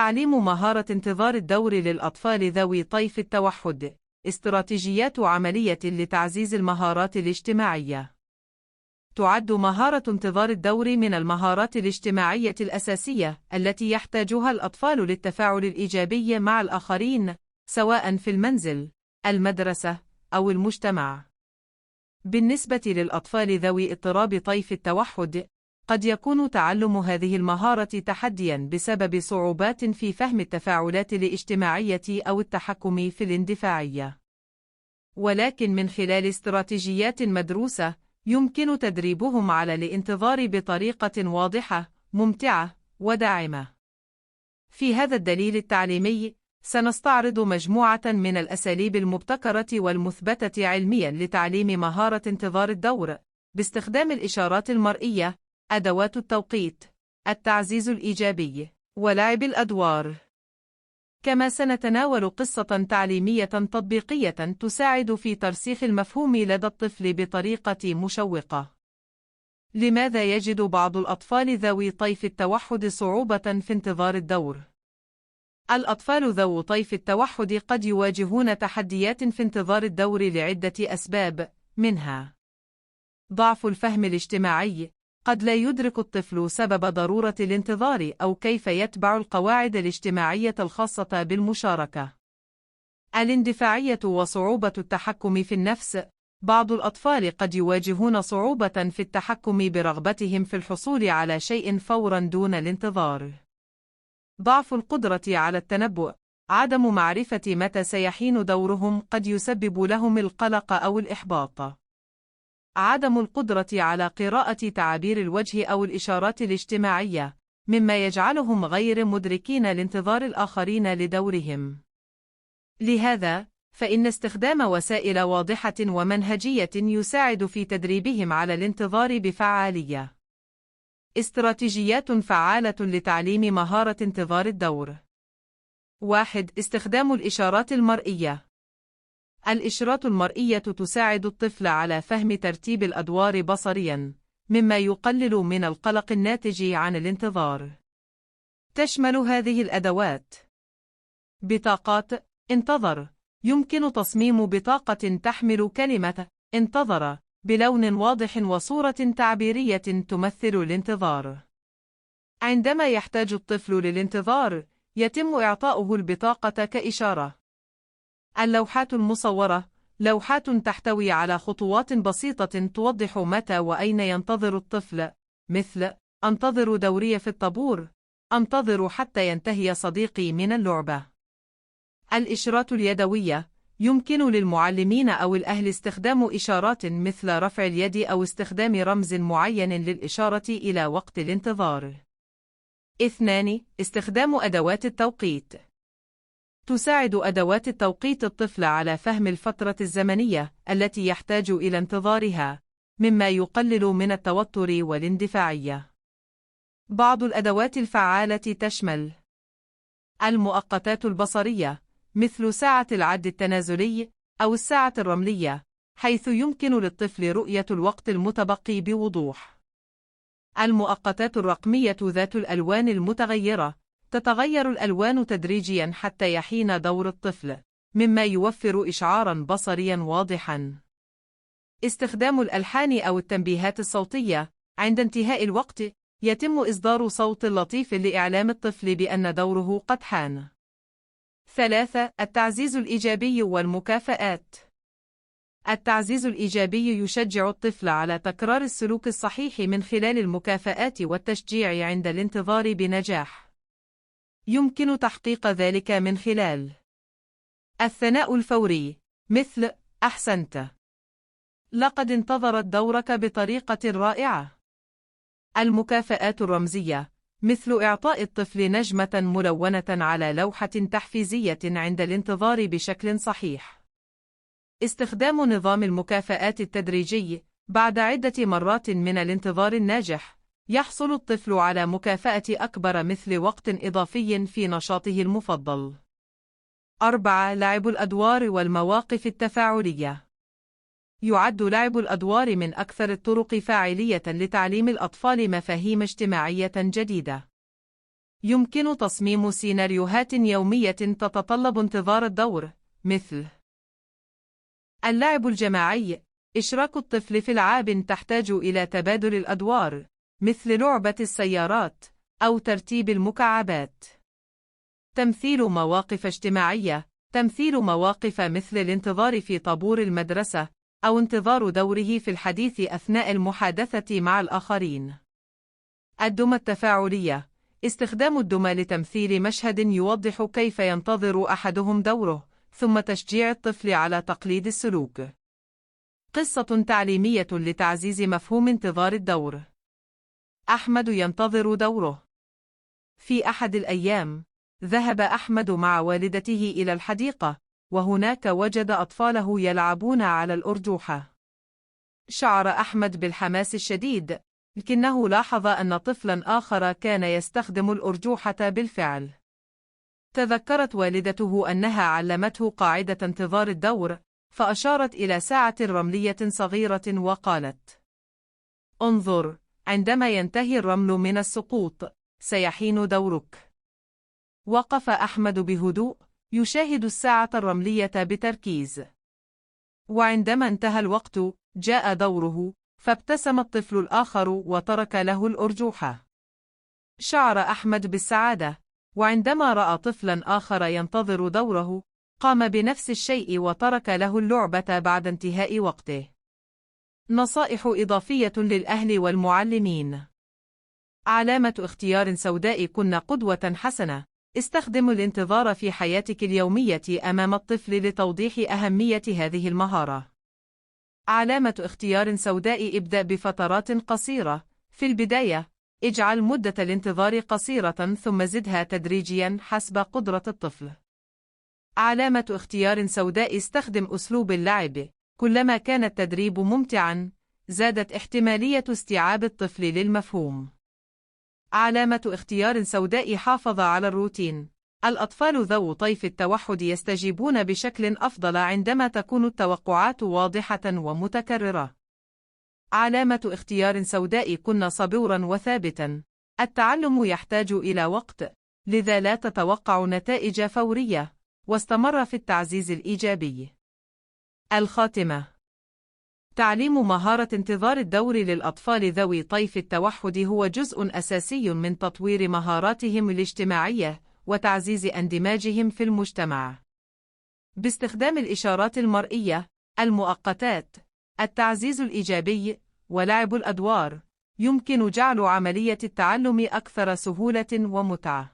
تعليم مهارة انتظار الدور للأطفال ذوي طيف التوحد، استراتيجيات عملية لتعزيز المهارات الاجتماعية. تعد مهارة انتظار الدور من المهارات الاجتماعية الأساسية التي يحتاجها الأطفال للتفاعل الإيجابي مع الآخرين، سواء في المنزل، المدرسة، أو المجتمع. بالنسبة للأطفال ذوي اضطراب طيف التوحد، قد يكون تعلم هذه المهارة تحدياً بسبب صعوبات في فهم التفاعلات الاجتماعية أو التحكم في الاندفاعية. ولكن من خلال استراتيجيات مدروسة، يمكن تدريبهم على الانتظار بطريقة واضحة، ممتعة، وداعمة. في هذا الدليل التعليمي، سنستعرض مجموعة من الأساليب المبتكرة والمثبتة علمياً لتعليم مهارة انتظار الدور، باستخدام الإشارات المرئية، أدوات التوقيت، التعزيز الإيجابي، ولعب الأدوار. كما سنتناول قصة تعليمية تطبيقية تساعد في ترسيخ المفهوم لدى الطفل بطريقة مشوقة. لماذا يجد بعض الأطفال ذوي طيف التوحد صعوبة في انتظار الدور؟ الأطفال ذوي طيف التوحد قد يواجهون تحديات في انتظار الدور لعدة أسباب، منها ضعف الفهم الاجتماعي. قد لا يدرك الطفل سبب ضرورة الانتظار أو كيف يتبع القواعد الاجتماعية الخاصة بالمشاركة. الاندفاعية وصعوبة التحكم في النفس. بعض الأطفال قد يواجهون صعوبة في التحكم برغبتهم في الحصول على شيء فوراً دون الانتظار. ضعف القدرة على التنبؤ. عدم معرفة متى سيحين دورهم قد يسبب لهم القلق أو الإحباط. عدم القدرة على قراءة تعابير الوجه أو الإشارات الاجتماعية، مما يجعلهم غير مدركين لانتظار الآخرين لدورهم. لهذا، فإن استخدام وسائل واضحة ومنهجية يساعد في تدريبهم على الانتظار بفعالية. استراتيجيات فعالة لتعليم مهارة انتظار الدور. 1. استخدام الإشارات المرئية. الإشارات المرئية تساعد الطفل على فهم ترتيب الأدوار بصرياً، مما يقلل من القلق الناتج عن الانتظار. تشمل هذه الأدوات: بطاقات انتظر. يمكن تصميم بطاقة تحمل كلمة انتظر بلون واضح وصورة تعبيرية تمثل الانتظار. عندما يحتاج الطفل للانتظار، يتم إعطاؤه البطاقة كإشارة. اللوحات المصورة، لوحات تحتوي على خطوات بسيطة توضح متى وأين ينتظر الطفل، مثل: أنتظر دوري في الطابور، أنتظر حتى ينتهي صديقي من اللعبة. الإشارات اليدوية. يمكن للمعلمين أو الأهل استخدام إشارات مثل رفع اليد أو استخدام رمز معين للإشارة إلى وقت الانتظار. 2. استخدام أدوات التوقيت. تساعد أدوات التوقيت الطفل على فهم الفترة الزمنية التي يحتاج إلى انتظارها، مما يقلل من التوتر والاندفاعية. بعض الأدوات الفعالة تشمل المؤقتات البصرية، مثل ساعة العد التنازلي أو الساعة الرملية، حيث يمكن للطفل رؤية الوقت المتبقي بوضوح. المؤقتات الرقمية ذات الألوان المتغيرة، تتغير الألوان تدريجياً حتى يحين دور الطفل، مما يوفر إشعاراً بصرياً واضحاً. استخدام الألحان أو التنبيهات الصوتية. عند انتهاء الوقت، يتم إصدار صوت لطيف لإعلام الطفل بأن دوره قد حان. 3. التعزيز الإيجابي والمكافآت. التعزيز الإيجابي يشجع الطفل على تكرار السلوك الصحيح من خلال المكافآت والتشجيع عند الانتظار بنجاح. يمكن تحقيق ذلك من خلال الثناء الفوري، مثل: أحسنت، لقد انتظرت دورك بطريقة رائعة. المكافآت الرمزية، مثل إعطاء الطفل نجمة ملونة على لوحة تحفيزية عند الانتظار بشكل صحيح. استخدام نظام المكافآت التدريجي. بعد عدة مرات من الانتظار الناجح، يحصل الطفل على مكافأة أكبر مثل وقت إضافي في نشاطه المفضل. 4. لعب الأدوار والمواقف التفاعلية. يعد لعب الأدوار من أكثر الطرق فاعلية لتعليم الأطفال مفاهيم اجتماعية جديدة. يمكن تصميم سيناريوهات يومية تتطلب انتظار الدور، مثل اللعب الجماعي، إشراك الطفل في ألعاب تحتاج إلى تبادل الأدوار، مثل لعبة السيارات أو ترتيب المكعبات. تمثيل مواقف اجتماعية، تمثيل مواقف مثل الانتظار في طابور المدرسة أو انتظار دوره في الحديث أثناء المحادثة مع الآخرين. الدمى التفاعلية، استخدام الدمى لتمثيل مشهد يوضح كيف ينتظر أحدهم دوره، ثم تشجيع الطفل على تقليد السلوك. قصة تعليمية لتعزيز مفهوم انتظار الدور. أحمد ينتظر دوره. في أحد الأيام، ذهب أحمد مع والدته إلى الحديقة، وهناك وجد أطفاله يلعبون على الأرجوحة. شعر أحمد بالحماس الشديد، لكنه لاحظ أن طفلاً آخر كان يستخدم الأرجوحة بالفعل. تذكرت والدته أنها علمته قاعدة انتظار الدور، فأشارت إلى ساعة رملية صغيرة وقالت: انظر، عندما ينتهي الرمل من السقوط، سيحين دورك. وقف أحمد بهدوء، يشاهد الساعة الرملية بتركيز. وعندما انتهى الوقت، جاء دوره، فابتسم الطفل الآخر وترك له الأرجوحة. شعر أحمد بالسعادة، وعندما رأى طفلاً آخر ينتظر دوره، قام بنفس الشيء وترك له اللعبة بعد انتهاء وقته. نصائح إضافية للأهل والمعلمين. علامة اختيار سوداء: كن قدوة حسنة. استخدم الانتظار في حياتك اليومية أمام الطفل لتوضيح أهمية هذه المهارة. علامة اختيار سوداء: ابدأ بفترات قصيرة. في البداية، اجعل مدة الانتظار قصيرة ثم زدها تدريجيا حسب قدرة الطفل. علامة اختيار سوداء: استخدم أسلوب اللعب. كلما كان التدريب ممتعا، زادت احتمالية استيعاب الطفل للمفهوم. علامة اختيار سوداء: حافظ على الروتين. الأطفال ذو طيف التوحد يستجيبون بشكل أفضل عندما تكون التوقعات واضحة ومتكررة. علامة اختيار سوداء: كن صبورا وثابتا. التعلم يحتاج إلى وقت، لذا لا تتوقع نتائج فورية، واستمر في التعزيز الإيجابي. الخاتمة. تعليم مهارة انتظار الدور للأطفال ذوي طيف التوحد هو جزء أساسي من تطوير مهاراتهم الاجتماعية وتعزيز اندماجهم في المجتمع. باستخدام الإشارات المرئية، المؤقتات، التعزيز الإيجابي، ولعب الأدوار، يمكن جعل عملية التعلم أكثر سهولة ومتعة.